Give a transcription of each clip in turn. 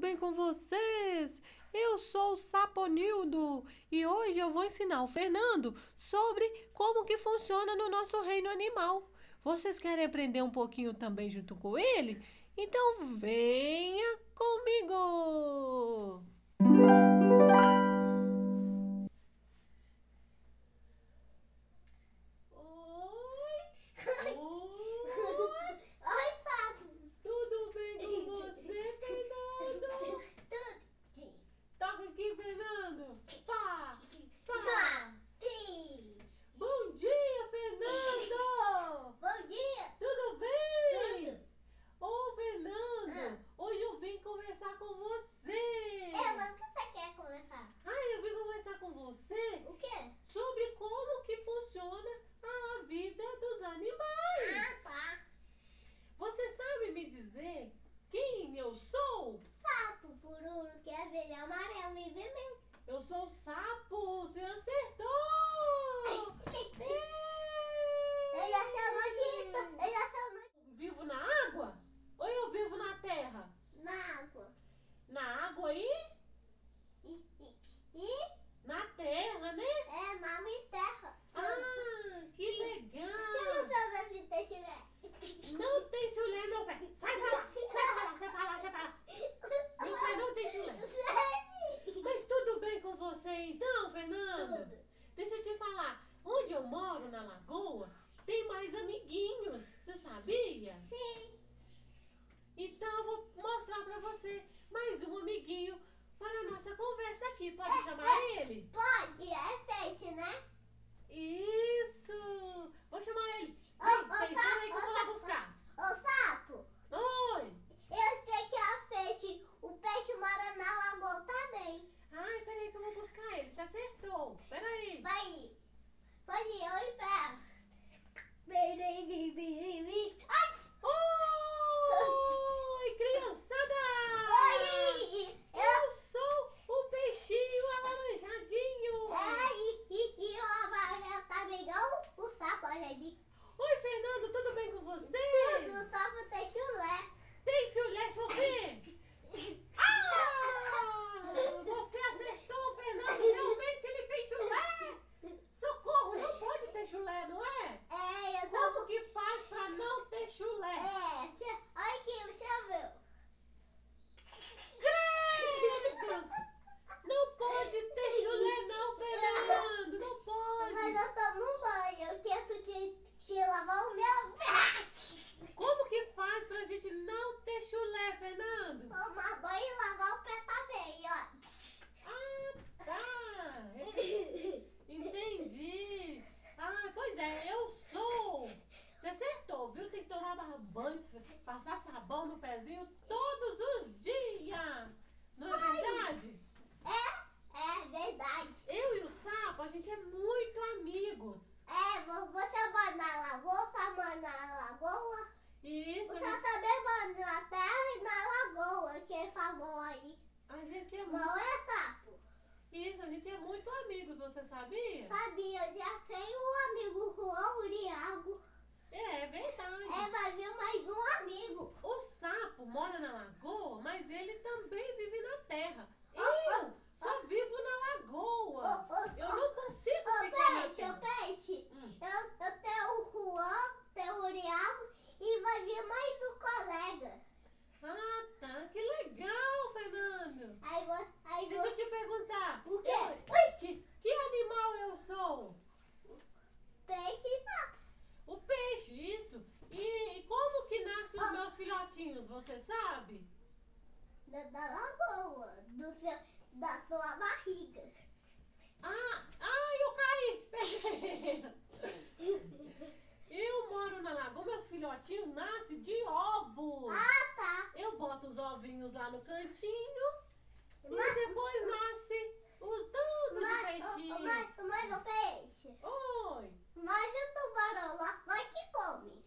bem com vocês? Eu sou o Saponildo e hoje eu vou ensinar o Fernando sobre como que funciona no nosso reino animal. Vocês querem aprender um pouquinho também junto com ele? Então venha comigo! Oi! Oi! Oi, papo. Tudo bem com você, Fernando? Tudo. Toca aqui, Fernando! Pá! Pá! Papi. Bom dia, Fernando! Bom dia. Tudo bem? Tudo. Ô, Fernando, hoje eu vim conversar com você. Mas o que você quer conversar? Eu vim conversar com você O quê? sobre como que funciona a vida dos animais. Tá. Você sabe me dizer quem eu sou? Sapo, pururu, que é abelha amarelo e vermelho. Eu sou o sapo, você acertou! Ele é seu nojento. Ele é seu nojento. Vivo na água? Ou eu vivo na terra? Na água. Na água e E na terra, né? é na minha terra. Que Você não legal! sabe se tem chulé. Não tem chulé, meu pé! Sai pra lá! Sai pra lá, sai pra lá, sai pra lá! Meu pé não tem chulé! Mas tudo bem com você então, Fernando? Tudo. Deixa eu te falar, onde eu moro, na lagoa, tem mais amiguinhos, você sabia? Sim. Então eu vou mostrar pra você mais um amiguinho para a nossa conversa aqui. Pode chamar ele? Pode, é peixe, né? Isso! Vou chamar ele. Vem, espera aí que eu vou lá buscar. Ô, sapo, Oi! eu sei que é peixe. O peixe mora na lagoa também. Ai, peraí que eu vou buscar ele. Você acertou. Peraí. Vai. Pode ir, eu espero. Ai! Oi, criançada! Oi! Eu sou o peixinho alaranjadinho. E o amarelo tá igual o sapo, olha ali. Oi, Fernando, tudo bem com você? Tudo, o sapo tem chulé. Tem chulé, deixa eu ver. Você acertou, Fernando. Realmente ele tem chulé. Socorro, não pode ter chulé, não é? Eu Como tô... que faz pra não ter chulé? Olha aqui, você viu? Credo! Não pode ter chulé não, Fernando. Não Mas pode. eu tomo banho, eu quero te lavar o meu pé. Como que faz pra gente não ter chulé, Fernando? Tomar banho e lavar o pé também, ó. Tá. Entendi. Pois é, eu sou. Você acertou, viu? Tem que tomar banho, passar sabão no pezinho todos os dias. Não é verdade? É verdade. Eu e o sapo, a gente é muito amigos. Você mora na lagoa, você mora na lagoa. Isso, Você também mora na terra e na lagoa, que ele falou aí. a gente é muito. Não é, sapo? Isso, a gente é muito amigos, você sabia? Sabia, eu já tenho um amigo, Juan Uriago. É verdade. Vai vir mais um amigo. O sapo mora na lagoa, mas ele também vive na terra. Ô, Eu ô, só vivo na lagoa. Eu não consigo ficar na terra. Peixe. Hum. Eu tenho o Juan, tenho o Uriago e vai vir mais um colega. Tá. Que legal, Fernando. Aí Deixa eu te perguntar. O quê? Que animal eu sou? Peixe e sapo. O peixe, isso. E como que nascem os meus filhotinhos, você sabe? Da lagoa, da sua barriga. Eu caí. Eu moro na lagoa, meus filhotinhos nascem de ovos. Tá. Eu boto os ovinhos lá no cantinho Mas- e depois nasce o tanto de peixinhos. Mas o peixe. Oi, Mas o tubarão lá vai que come.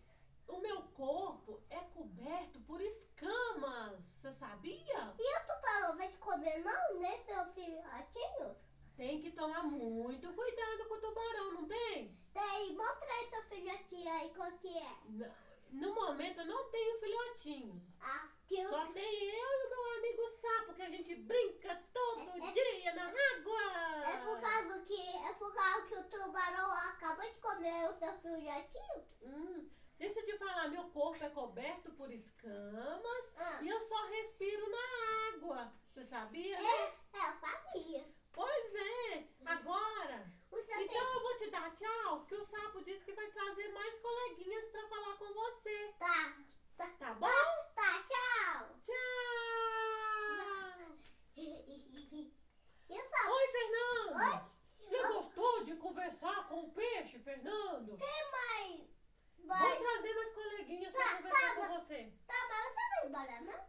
o meu corpo é coberto por escamas, você sabia? E o tubarão vai te comer não, né, seu filhotinho? Tem que tomar muito cuidado com o tubarão, não tem? Tem, mostra aí seu filhotinho aí qual que é. No momento eu não tenho filhotinhos. Que o Só tem eu e o meu amigo sapo, brinca todo dia na água. É por causa que o tubarão acabou de comer o seu filhotinho? Deixa eu te falar, meu corpo é coberto por escamas e eu só respiro na água. Você sabia, né? Eu sabia. Pois é. Agora, então eu vou te dar tchau, porque o sapo disse que vai trazer mais coleguinhas pra falar com você. Tá bom? Tá, tchau. Tchau. E o sapo? Oi, Fernando. Oi? Você gostou de conversar com o peixe, Fernando? Sim, mãe. Vou trazer mais coleguinhas pra conversar com você. Tá, mas você vai embora, não?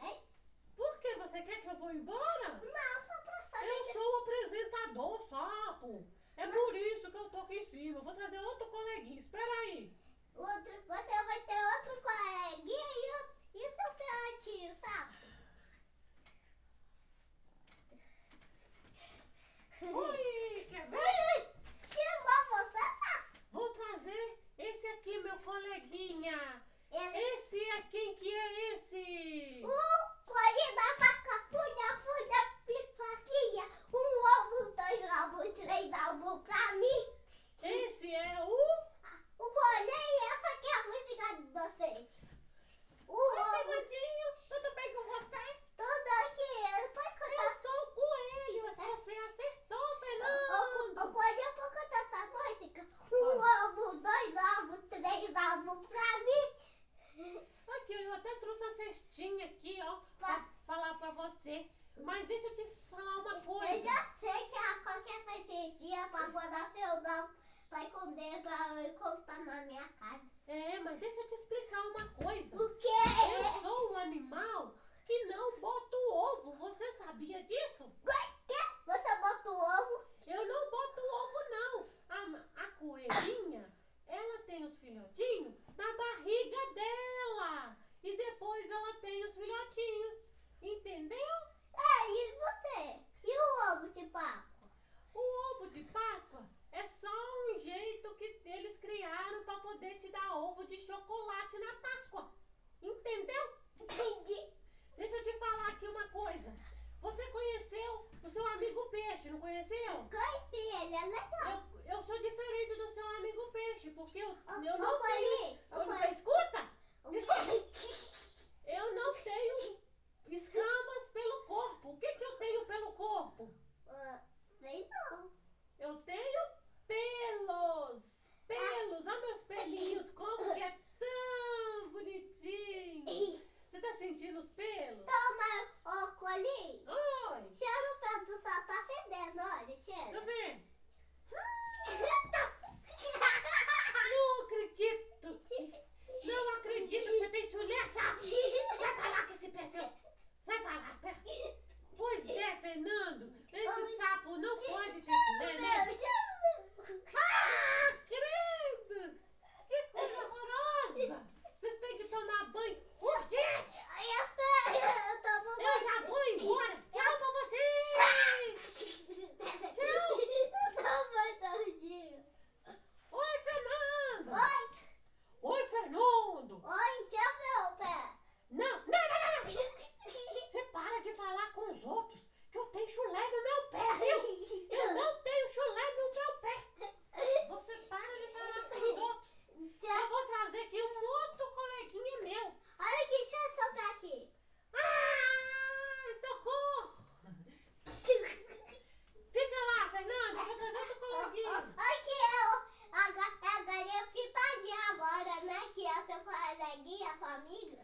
Hein? Por que? Você quer que eu vou embora? Não, só pra saber. Eu sou o apresentador, sapo. É por isso que eu tô aqui em cima. Eu vou trazer outro coleguinha. Espera aí. Você vai ter outro coleguinha e o seu filhotinho, sapo? Oi, quer ver? Oi, chamou você, sapo? Vou trazer esse aqui, meu coleguinha. Ele... Esse é quem que é esse? Coelho da vaca, fuja, pipoquinha. Ovo, 2 ovos, 3 ovos pra mim. Esse é o... O coelho, essa aqui é a música de vocês. Oi, Fernandinho. Tudo bem com você? Tudo aqui, pode contar. Eu sou o coelho. Você acertou, Fernando. O coelho, eu vou cantar essa música. Ovo, 2 ovos, 3 ovos pra mim. Aqui, eu até trouxe a cestinha aqui, ó, pra falar pra você. Mas deixa eu te falar uma coisa. Eu já sei que a qualquer cestinha pra guardar seu nome, vai esconder pra eu contar na minha casa. Mas deixa eu te explicar uma coisa. O quê? Eu sou um animal que não bota o ovo. Você sabia disso? Você bota o ovo? Eu não boto o ovo, não. A coelhinha, ela tem os filhotinhos na barriga dela. E depois ela tem os filhotinhos. Entendeu? E você? E o ovo de Páscoa? O ovo de Páscoa é só um jeito que eles criaram para poder te dar ovo de chocolate na Páscoa. Entendeu? Entendi. Deixa eu te falar aqui uma coisa. Você conheceu o seu amigo peixe, não conheceu? Conheci, ele é legal. Eu sou diferente do seu amigo peixe, porque eu não tenho... Escuta! Eu não tenho escamas pelo corpo. O que eu tenho pelo corpo? Nem não. Eu tenho pelos. Olha meus pelinhos, como que é tão bonitinho. Você tá sentindo os pelos? Toma, Colinho. Oi. Cheira o pé do sal, tá fedendo, olha, Deixa cheira. eu ver. Não acredito. Não acredito que você tem chulé, sabe? Vai pra lá com esse pé seu. Vai pra lá. Pois é, Fernando. Esse sapo não pode ter chulé, né? Credo! Que coisa horrorosa! Vocês têm que tomar banho urgente! Eu tomo Eu já vou embora! Tchau pra vocês! Tchau! Eu tomo todinho. Oi, Fernando! Oi, Oi, Fernando! tira meu pé. Não! Você para de falar com os outros que eu tenho chulé no meu pé, viu? Eu não tenho chulé no meu pé! Você para de falar com os outros! Eu vou trazer aqui um outro coleguinha meu! Olha aqui, deixa seu pé aqui. Socorro! Fica lá, Fernando, eu vou trazer outro coleguinha. Aqui é a galinha pintadinha agora, né? Que é seu coleguinha, sua amiga.